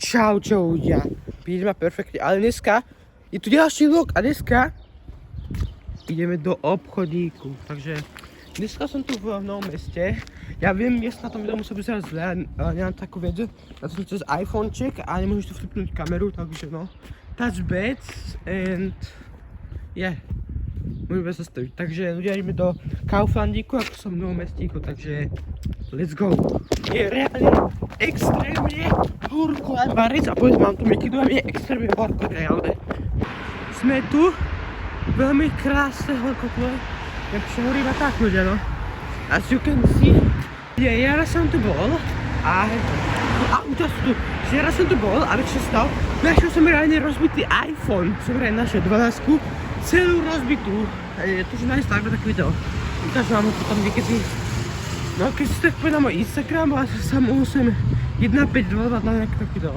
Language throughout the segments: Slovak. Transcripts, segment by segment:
Čau ľudia, vidíte ma perfektne, ale dneska je tu ďalší vlog a dneska ideme do obchodíku, takže dneska som tu v Novom Meste. Ja viem, jestli na tom videu musím vyzerať zle, ale nemám takú vedu, ja som cez iPhoneček a nemôžeš tu vtipnúť kameru, takže no, that's bad and yeah, môžeme zastaviť. Takže ľudia ideme do Kauflandíku, ako som v Novom Mestíku, takže let's go. Je reálne extrémne horko na Barec a povedz, mám tu mekydu a je extrémne horko reálne. Sme tu, veľmi krásne horko tu je, jak sa horí iba tak ľudia, no. As you can see, ja raz som tu bol a auta sú tu, že raz som tu bol a čo stal, našiel som reálne rozbitý iPhone, som reálne našiel 12, celú rozbitú, to už nájsť takové také video, ukážem vám ho potom niekedy. No keď si tak povedal na môj Instagram a sa musím 1522 na nejaké tak video.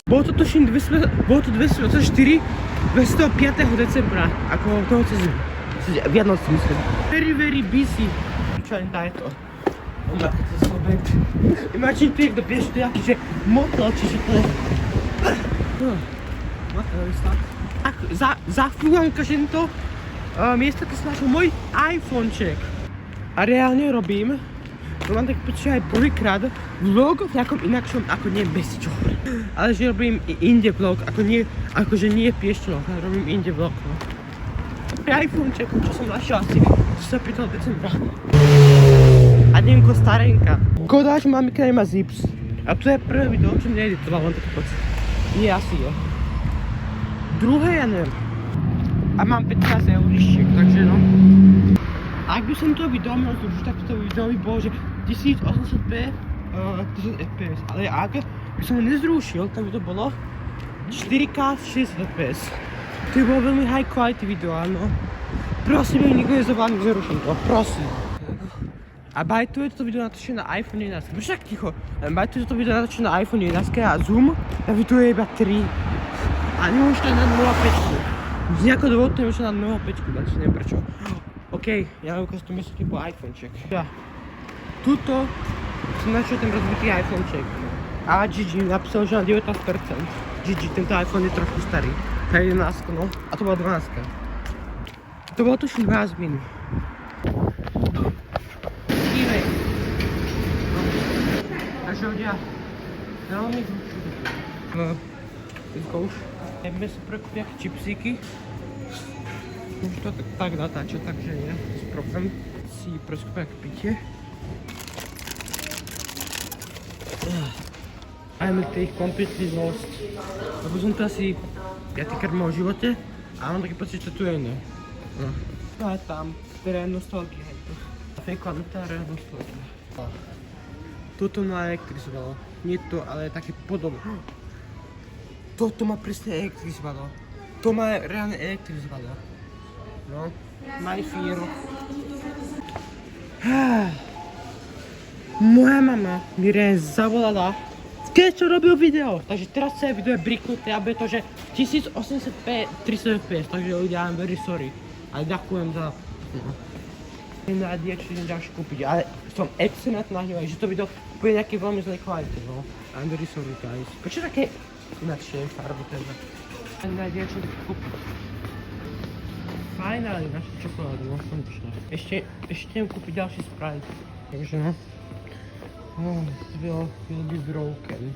Bolo to tuším 224, 205. decembra, ako toho cez Vianoce myslím. Very busy. Čo len daj to. Imagine tu niekto píše to jaký, že motlo, čiže to je... Tak, zafúvam každým to miesto, keď som našiel môj iPhoneček. A reálne robím, mám tak počuť aj prvýkrát vlog v nejakom inakšom, ako nie bez čo. Ale že robím inde vlog, ako nie, akože nie piešťanok, ale robím inde vlog, no. Pri iPhonečeku, čo som našiel asi 5. decembra. A neviem, starenka. Kodáč mamika nemá zips. A to je prvé video, čo mne editoval, mám taký pocit. Nie, asi je. Druhé, ja neviem. A mám 15 eurišiek, takže no. Ak by som to video mal zrušiť, tak to video by bolo, že 1080p, 1000 fps. Ale ak by som ho nezrušil, tak by to bolo 4K 60 fps. To by bolo veľmi high quality video, áno. Prosím, nikto nezaválil, zruším to, prosím. A bajtuje toto video natočené na iPhone 11. Však ticho. Bajtuje toto video natočené na iPhone 11 a zoom eviduje iba 3. A nemôžeš to na 0,5. Z nejakého dôvodu to nemôžeš na 0,5 dať, neviem prečo. OK, ja vám ukážem to miesto typu iPhoneček. Ja. Tuto som našiel ten rozbitý iPhoneček. A Gigi napísal, že na 19%. Gigi, tento iPhone je trochu starý. To je 11, no. A to bola 12. To bolo tuším 12 minút. Takže ľudia, veľmi už ideme si prekúpiť nejaké čipsíky. Už to tak natáča, takže nie, bez problém. Si preskúpiť nejaké pitie. Ajme tých completely lost. Lebo som to asi 5. krát v mojom živote a mám taký pocit, že to tu je iné. No. To je tam, ktorá je nostalgia. Fejkovaná nostalgia. Toto ma elektrizovalo. Nie to, ale také podobné. Toto ma presne elektrizovalo. To ma reálne elektrizovalo. No, my fear. Moja mama mi reálne zavolala, keď čo robil video. Takže teraz celé video je briknuté a bude to, že 1080p 300 fps. Takže ľudia, I'm very sorry. Ale ďakujem za... Na čo idem ďalšie kúpiť, ale som extrémne nahnevaný, že to video bude nejaké veľmi zlej kvality, no. I'm very sorry guys. Prečo také inakšie farbu teda? Na čo také kúpiť. Fajn, ale naše čokolády, no konečne. Ešte idem kúpiť ďalší Sprite. Takže no. Will be broken.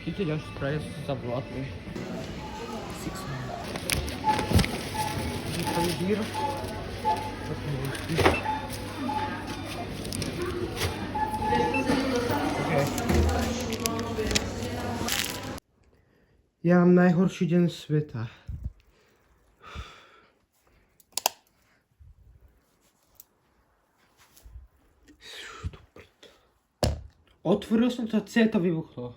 Keď to ďalší Sprite, ja som sa zavolátny. 6 months. Je to je dír. Ja mám najhorší deň sveta. Otvoril som to a celé to vybuchlo.